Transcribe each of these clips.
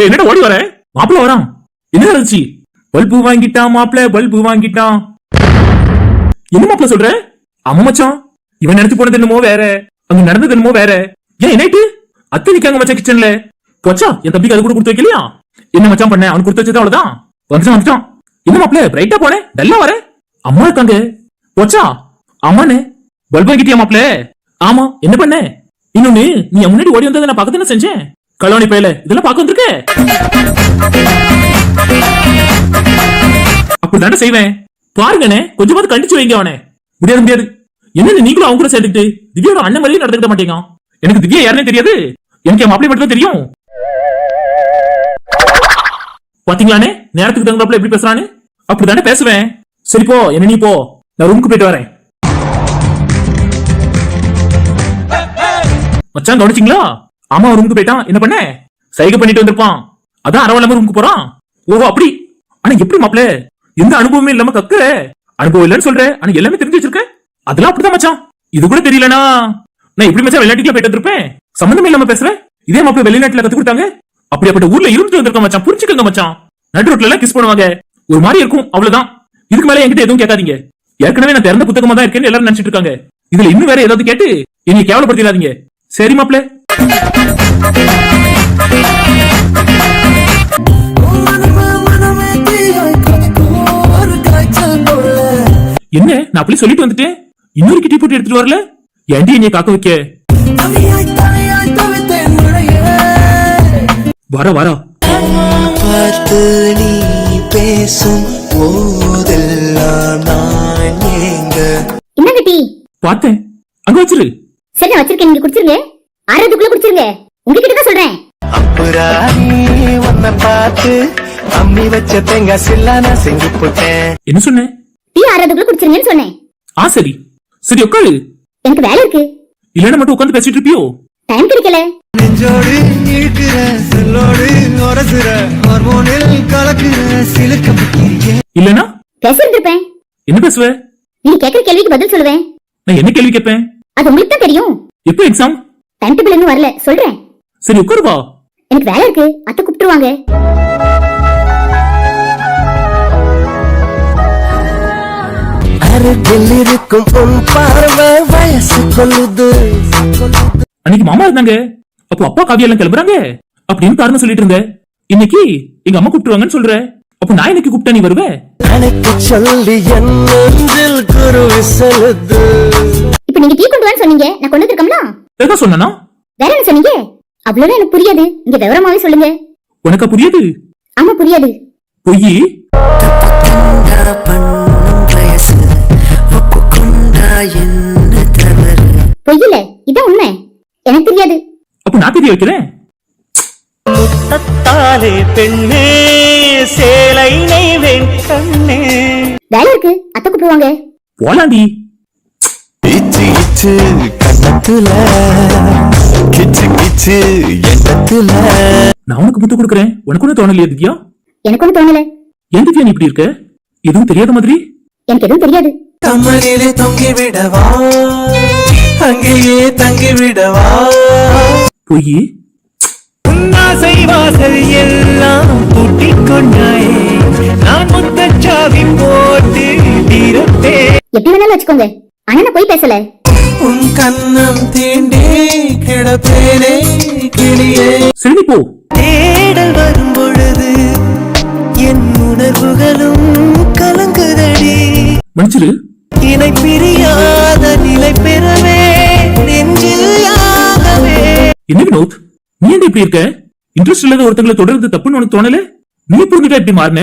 என்னடா ஓடி வர? மாப்பிள்ள வரான். என்ன இருந்துச்சு? பல்பு வாங்கிட்டான் மாப்பிள்ள, பல்பு வாங்கிட்டான். என்ன மாப்பிள்ள சொல்ற? அம்மா மச்சான், இவன் நினைச்சு போனது என்னமோ வேற, அங்க நடந்தது என்னமோ வேற. ஏன் என்னாயிட்டு? அத்தை நிக்காங்க மச்சான் கிச்சன்ல. போச்சா, என் தம்பிக்கு அது கூட கொடுத்து வைக்கலையா? என்ன மச்சான் பண்ண? அவனுக்கு கொடுத்து வச்சது அவ்வளவுதான். வந்துட்டான். என்ன மாப்பிள்ள பிரைட்டா போனேன், டல்லா வர? அம்மா இருக்காங்க. போச்சா? ஆமாண்ணே. பல்பு வாங்கிட்டியா மாப்பிள்ள? ஆமா. என்ன பண்ண? இன்னொன்னு, நீ முன்னாடி ஓடி வந்ததை நான் பார்க்க தானே செஞ்சேன். கலோனி பையல இதெல்லாம் பார்க்க வந்திருக்க. அப்படிதானே செய்வேன். பாருங்கண்ணே, கொஞ்சமாவது கண்டிச்சு வைங்க அவனை. முடியாது முடியாது. என்ன நீங்களும் அவங்க கூட சேர்த்துக்கிட்டு திவ்யாவோட அண்ணன் மாதிரியே நடந்துக்கிட்ட மாட்டீங்க. எனக்கு திவ்யா யாருன்னே தெரியாது. எனக்கு என் மாப்பிள்ளை மட்டும் தான் தெரியும். பாத்தீங்களானே, நேரத்துக்கு தகுந்தாப்புல எப்படி பேசுறான்னு. அப்படிதானே பேசுவேன். சரி போ, என்ன நீ போ, நான் ரூமுக்கு போயிட்டு வரேன். மச்சான் கவனிச்சிங்களா? ஆமா, ரூமுக்கு போயிட்டான். என்ன பண்ண? சைகை பண்ணிட்டு வந்திருப்பான். அதான் அரவலாம ரூமுக்கு போறான். ஓஹோ அப்படி. ஆனா எப்படி மாப்பிள்ள, எந்த அனுபவமே இல்லாம கக்குற? அனுபவம் இல்லன்னு சொல்ற, ஆனா எல்லாமே தெரிஞ்சு வச்சிருக்க. அதெல்லாம் அப்படிதான் மச்சான். இது கூட தெரியலனா நான் எப்படி மச்சான் வெளிநாட்டுக்குள்ள போயிட்டு வந்திருப்பேன்? சம்பந்தமே இல்லாம பேசுறேன். இதே மாப்பிள்ள வெளிநாட்டுல கத்து கொடுத்தாங்க. அப்படியாப்பட்ட ஊர்ல இருந்துட்டு வந்திருக்க மச்சான். புரிஞ்சுக்கங்க மச்சான். நடு ரோட்ல எல்லாம் கிஸ் பண்ணுவாங்க, ஒரு மாதிரி இருக்கும், அவ்வளவுதான். இதுக்கு மேல என்கிட்ட எதுவும் கேட்காதீங்க. ஏற்கனவே நான் திறந்த புத்தகமா தான் இருக்கேன்னு எல்லாரும் நினைச்சிட்டு இருக்காங்க. இதுல இன்னும் வேற ஏதாவது கேட்டு என்னை கேவலப்படுத்திடாதீங்க. சரி மாப்பிள்ள. என்ன நான் அப்படி சொல்லிட்டு வந்துட்டேன், இன்னொரு கிட்டி போட்டு எடுத்துட்டு வரல? ஏன்டி என்னைய காக்க வைக்க? வர வர பார்த்து நீ பேசும் போதெல்லாம் நான் ஏங்க. என்ன கிட்டி? பார்த்தேன், அங்க வச்சிரு. சரி வச்சிருக்கேன், நீங்க குடிச்சிருங்க. ஆறதுக்குள்ள குடிச்சிருங்க, உங்ககிட்ட தான் சொல்றேன். அப்புறாணி உன்னை பார்த்து அம்மி வச்ச தேங்காய் சில்லானா செஞ்சு போட்டேன். என்ன சொன்னேன்? டீ ஆறதுக்குள்ள குடிச்சிருங்கன்னு சொன்னேன். சரி சரி உட்காரு. எனக்கு வேலை இருக்கு. இல்லன்னா மட்டும் உட்காந்து பேசிட்டு இருப்பியோ? டைம் கிடைக்கல. நெஞ்சோடு இழுக்கிற சொல்லோடு உரசுற ஹார்மோனில் கலக்குற சிலுக்க பத்திரிக்கை. இல்லனா பேசிட்டு இருப்பேன். என்ன பேசுவ? நீங்க கேக்குற கேள்விக்கு பதில் சொல்லுவேன். நான் என்ன கேள்வி கேட்பேன்? அது உங்களுக்கு தான் தெரியும். எப்போ எக்ஸாம்? டைம் டேபிள் இன்னும் வரல, சொல்றேன். சரி உட்காரு வா. எனக்கு வேலை இருக்கு, அத்தை கூப்பிட்டுருவாங்க. அருகில் இருக்கும் உன் பார்வை வயசு கொள்ளுது. அன்னைக்கு மாமா இருந்தாங்க, அப்போ அப்பா காவியா எல்லாம் கிளம்புறாங்க அப்படின்னு காரணம் சொல்லிட்டு இருந்த. இன்னைக்கு எங்க அம்மா கூப்பிட்டுருவாங்கன்னு சொல்ற. அப்ப நான் இன்னைக்கு கூப்பிட்டா நீ வருவே? அனைக்கு சொல்லி என் நெஞ்சில் குருவி செலுது. இப்ப நீங்க டீ கொண்டு வான்னு சொன்னீங்க, நான் கொண்டு வந்திருக்கோம்ல. எதா சொன்னா? வேற என்ன சொன்னீங்க? அவ்வளவு எனக்கு புரியாது, இங்க விவரமாவே சொல்லுங்க. உனக்கு புரியாது? ஆமா புரியாது. பொய். பொய்யில இதான் உண்மை, எனக்கு தெரியாது. அப்ப நான் தெரிய வைக்கிறேன். முத்தத்தாலே பெண்ணே சேலை நெய்வேன் கண்ணே. வேலை இருக்கு, அத்தை கூப்பிடுவாங்க. போலாண்டி. இச்சு இச்சு கண்ணத்துல கிச்சு கிச்சு எண்ணத்துல. நான் உனக்கு முத்து கொடுக்குறேன், உனக்கு ஒண்ணு தோணலையா திவ்யா? எனக்கு ஒண்ணு தோணல. ஏன் திவ்யா நீ இப்படி இருக்க? எதுவும் தெரியாத மாதிரி? எனக்கு எதுவும் தெரியாது. கம்மலிலே தொங்கி விடவா, அங்கேயே தங்கி விடவா. பொய். உன்னாசை வாசல் எல்லாம் பூட்டிக் கொண்டாயே, நான் முத்தச்சாவி போட்டு தீரத்தே. எப்படி வேணாலும் வச்சுக்கோங்க, ஆனா நான் போய் பேசல. உன் கண்ணம் தீண்டே கிடப்பேனே கிளியே. சரி போ. தேடல் வரும் பொழுது என் உணர்வுகளும் கலங்குதடி. மன்னிச்சிரு. இணை பிரியாத நிலை பெறவே நெஞ்சில் யாகவே. என்ன வினோத், நீ என்ன இப்படி இருக்க? இன்ட்ரெஸ்ட் இல்லாத ஒருத்தங்களை தொடர்ந்து தப்புன்னு உனக்கு தோணல? நீ புரிஞ்சுட்டா இப்படி மாறின?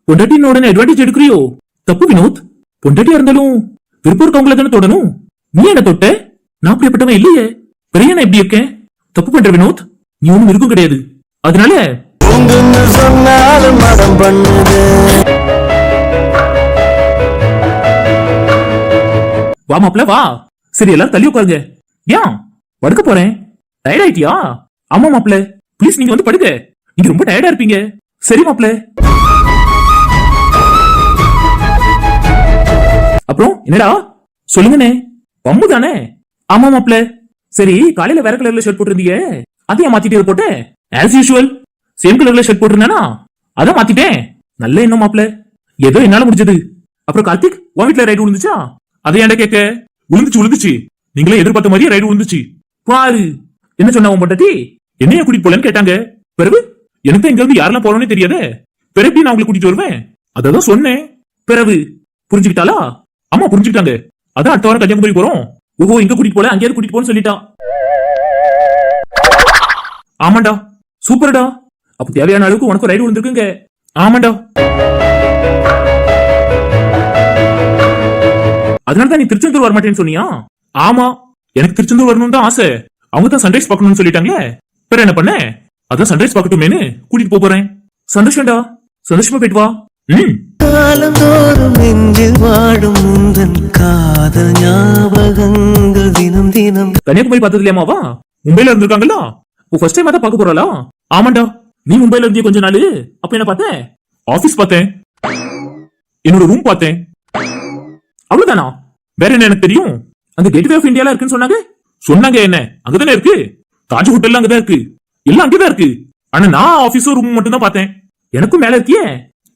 பொண்டாட்டின்னு உடனே அட்வான்டேஜ் எடுக்கிறியோ? தப்பு வினோத். பொண்டாட்டியா இருந்தாலும் விருப்பம் இருக்கவங்களை தானே தொடணும். நீ என்ன தொட்ட? நான் அப்படிப்பட்டவன் இல்லையே. பெரிய நான் எப்படி இருக்கேன்? தப்பு பண்ற வினோத். நீ ஒண்ணும் இருக்கும் கிடையாது. அதனால சொன்னாலும் மடம் பண்ணுது. வா மாப்ள வா. சரி எல்லாரும் தள்ளி உட்காருங்க. ஏன் படுக்க போறேன்? டயர்ட் ஆயிட்டியா? ஆமா மாப்ள, ப்ளீஸ் நீங்க வந்து படுங்க. நீங்க ரொம்ப டயர்டா இருப்பீங்க. சரி மாப்ள. அப்புறம் என்னடா சொல்லுங்கண்ணே? பம்பு தானே? ஆமா மாப்ள. சரி, காலையில வேற கலர்ல ஷர்ட் போட்டிருந்தீங்க, அதையும் மாத்திட்டு இதை போட்டேன். ஆஸ் யூஷுவல் சேம் கலர்ல ஷர்ட் போட்டிருந்தேனா அதான் மாத்திட்டேன். நல்ல எண்ணம் மாப்ள, ஏதோ என்னால முடிஞ்சது. அப்புறம் கார்த்திக், உன் வீட்டுல ரைடு விழுந்துச்சா? அதை ஏன்டா கேட்க? விழுந்துச்சு. நீங்களே எதிர்பார்த்த மாதிரியே ரைடு விழுந்துச்சு. பாரு, என்ன சொன்ன உன் பொண்டாட்டி? என்னைய கூட்டிட்டு போலன்னு கேட்டாங்க. பிறகு எனக்கு இங்க இருந்து யாரெல்லாம் போறோம்னே தெரியாதே. பிறகு எப்படி நான் உங்களை கூட்டிட்டு வருவேன்? அதான் சொன்னேன். பிறகு புரிஞ்சுக்கிட்டாளா? ஆமா புரிஞ்சுக்கிட்டாங்க. அதான் அடுத்த வாரம் கன்னியாகுமரி போறோம். ஓஹோ, இங்க கூட்டிட்டு போல, அங்கேயாவது கூட்டிட்டு போன்னு சொல்லிட்டா. ஆமாண்டா, சூப்பர்டா. அப்ப தேவையான அளவுக்கு உனக்கு ரைடு விழுந்திருக்குங்க. ஆமாண்டா, அதனாலதான் நீ திருச்செந்தூர் வரமாட்டேன்னு சொன்னியா? ஆமா, எனக்கு திருச்செந்தூர் வரணும்னு தான் ஆசை. அவங்க தான் சன்ரைஸ் பார்க்கணும்னு சொல்லிட்டாங்களே. பிற என்ன பண்ண? அதான் சன்ரைஸ் பார்க்கட்டுமேனு கூட்டிட்டு போறேன். சந்தோஷம்டா, சந்தோஷமா போயிட்டு வா. காலந்தோறும் நெஞ்சில் வாடும் முந்தன் காதல் ஞாபகங்கள் தினம் தினம். கன்னியாகுமரி பார்த்தது இல்லையாமாவா? மும்பைல இருந்திருக்காங்களா? ஃபர்ஸ்ட் டைம் தான் பார்க்க போறாளா? ஆமாண்டா, நீ மும்பைல இருந்தே கொஞ்ச நாள். அப்ப என்ன பார்த்தேன்? ஆபீஸ் பார்த்தேன், என்னோட ரூம் பார்த்தேன். அவ்வளவுதானா? வேற என்ன எனக்கு தெரியும்? அந்த கேட்வே ஆஃப் இந்தியால இருக்குன்னு சொன்னாங்க. என்ன அங்கதானே இருக்கு? தாஜ் ஹோட்டல்ல அங்கதான் இருக்கு, எல்லாம் அங்கதான் இருக்கு. ஆனா நான் ஆபீஸோ ரூம் மட்டும் தான் பார்த்தேன். எனக்கும் மேல இருக்கியே.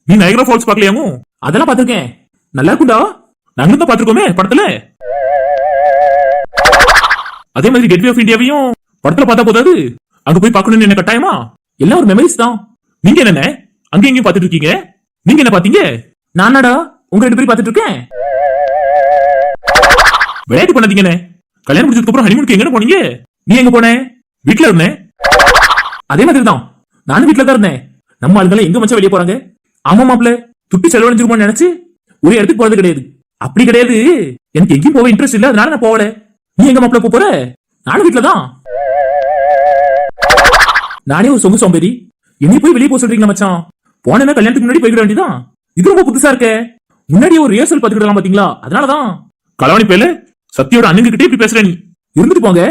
நீ நயகரா ஃபால்ஸ் பார்க்கலையாமோ? அதெல்லாம் பார்த்திருக்கேன், நல்லா இருக்கும்டா. நாங்க தான் பார்த்திருக்கோமே படத்துல. அதே மாதிரி கேட்வே ஆஃப் இந்தியாவையும் படத்துல பார்த்தா போதாது, அங்க போய் பார்க்கணும்னு என்ன கட்டாயமா? எல்லாம் ஒரு மெமரிஸ் தான். நீங்க என்ன அங்க எங்கேயும் பார்த்துட்டு இருக்கீங்க? நீங்க என்ன பாத்தீங்க? நானாடா உங்க 2 பேரும் பார்த்துட்டு இருக்கேன். விளையாட்டு பண்ணாதீங்கண்ணே. கல்யாணம் முடிச்சதுக்கு அப்புறம் ஹனிமூனுக்கு எங்க போனீங்க? நீ எங்க போன? வீட்டுல இருந்தேன். அதே மாதிரி தான் நானும் வீட்டுல தான் இருந்தேன். நம்ம ஆளுங்களை எங்க மச்சா வெளியே போறாங்க? ஆமா மாப்ள, துப்பி செலவழிஞ்சிருமோன்னு நினைச்சு ஒரு இடத்துக்கு போறது கிடையாது. அப்படி கிடையாது, எனக்கு எங்கேயும் போக இன்ட்ரெஸ்ட் இல்ல, அதனால நான் போகல. நீ எங்க மாப்ள போற? நானும் வீட்டுல தான். நானே ஒரு சொம்பு சோம்பேறி, என்னைய போய் வெளியே போக சொல்றீங்களா மச்சான்? போனேன்னா கல்யாணத்துக்கு முன்னாடி போய்கிட வேண்டியதான். இது ரொம்ப புதுசா இருக்க. முன்னாடியே ஒரு ரிஹர்சல் பாத்துக்கிடலாம் பாத்தீங்களா? அதனாலதான். களவாணி பேல சத்தியோட அண்ணன் கிட்டே இப்படி பேசுற. நீ இருந்துட்டு போங்க.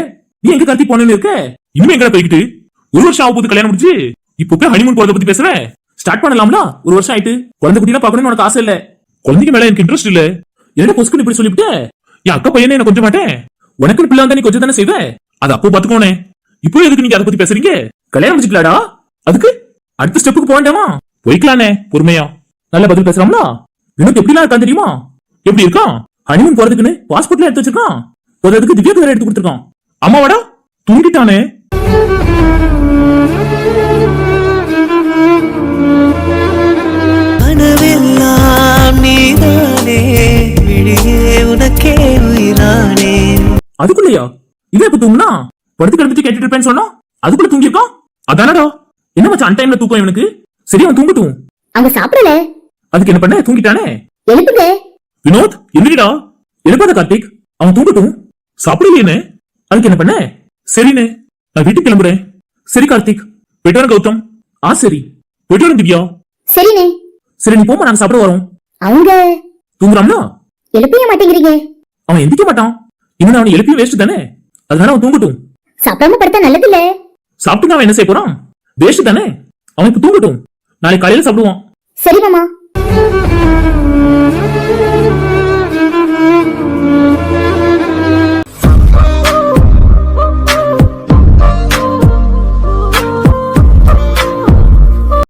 நீ எங்க கார்த்தி போனேன்னு இருக்க? இனிமே எங்கடா போய்கிட்டு? 1 வருஷம் ஆக போது கல்யாணம் முடிச்சு, இப்போ போய் ஹனிமூன் போறத பத்தி பேசுற? ஸ்டார்ட் பண்ணலாம்ல? 1 வருஷம் ஆயிட்டு. குழந்தை குட்டிலாம் பாக்கணும்னு உனக்கு ஆசை இல்ல? குழந்தைக்கு மேல எனக்கு இன்ட்ரெஸ்ட் இல்ல. என்ன பொசுக்குன்னு இப்படி சொல்லிவிட்ட? என் அக்கா பையனே என்ன கொஞ்சம் மாட்டேன். உனக்கு பிள்ளை வந்தா நீ கொஞ்சம் தானே செய்வ. அது அப்போ பாத்துக்கோனே. இப்போ எதுக்கு நீங்க அதை பத்தி பேசுறீங்க? கல்யாணம் முடிச்சுக்கலாடா, அதுக்கு அடுத்த ஸ்டெப்புக்கு போக வேண்டாமா? போய்க்கலானே பொறுமையா. நல்ல பதில் பேசுறாங்களா? எனக்கு எப்படிலாம் இருக்கான் தெரியுமா? எப்படி இருக்கான்? ஹனிமூன் போறதுக்குன்னு பாஸ்போர்ட்ல எடுத்து வச்சிருக்கான். போறதுக்கு திவ்யாக்கு வேற எடுத்து கொடுத்துருக்கான். அம்மாவாடா தூங்கிட்டானே. கனவெல்லாம் நீதானே, விழியே உனக்கே உயிரானே. அதுக்குள்ளயா? இவன் எப்ப தூங்குனா? படுத்து கிடந்துட்டு கேட்டுட்டு இருப்பேன்னு சொன்னா அதுக்குள்ள தூங்கிருக்கான். அதானடா. என்ன மச்சான் அன் டைம்ல தூக்கம் இவனுக்கு? சரி, அவன் தூங்கட்டும். அவங்க சாப்பிடல. அதுக்கு என்ன பண்ண? தூங்கிட்டானே. எழுப்புங்க. வினோத் எந்திரிடா. எழுப்பாத கார்த்திக், அவன் தூங்கட்டும். சாப்பிடலையே. அதுக்கு என்ன பண்ண? சரிண்ணே, நான் வீட்டுக்கு கிளம்புறேன். சரி கார்த்திக், போயிட்டு வரேன் கௌதம். சரி, போயிட்டு வரேன் திவ்யா. சரிண்ணே. சரி, நீ போமா, நாங்க சாப்பிட வரோம். அவங்க தூங்குறாம்ல? எழுப்பவே மாட்டேங்கிறீங்க. அவன் எந்திக்க மாட்டான். இன்னும் அவனை எழுப்பியும் வேஸ்ட் தானே, அதனால அவன் தூங்கட்டும். சாப்பிடாம படுத்தா நல்லது இல்ல. சாப்பிட்டு அவன் என்ன செய்ய போறான்? வேஸ்ட் தானே, அவன் இப்ப தூங்கட்டும். நாளைக்கு காலையில சாப்பிடுவான். சரி மாமா.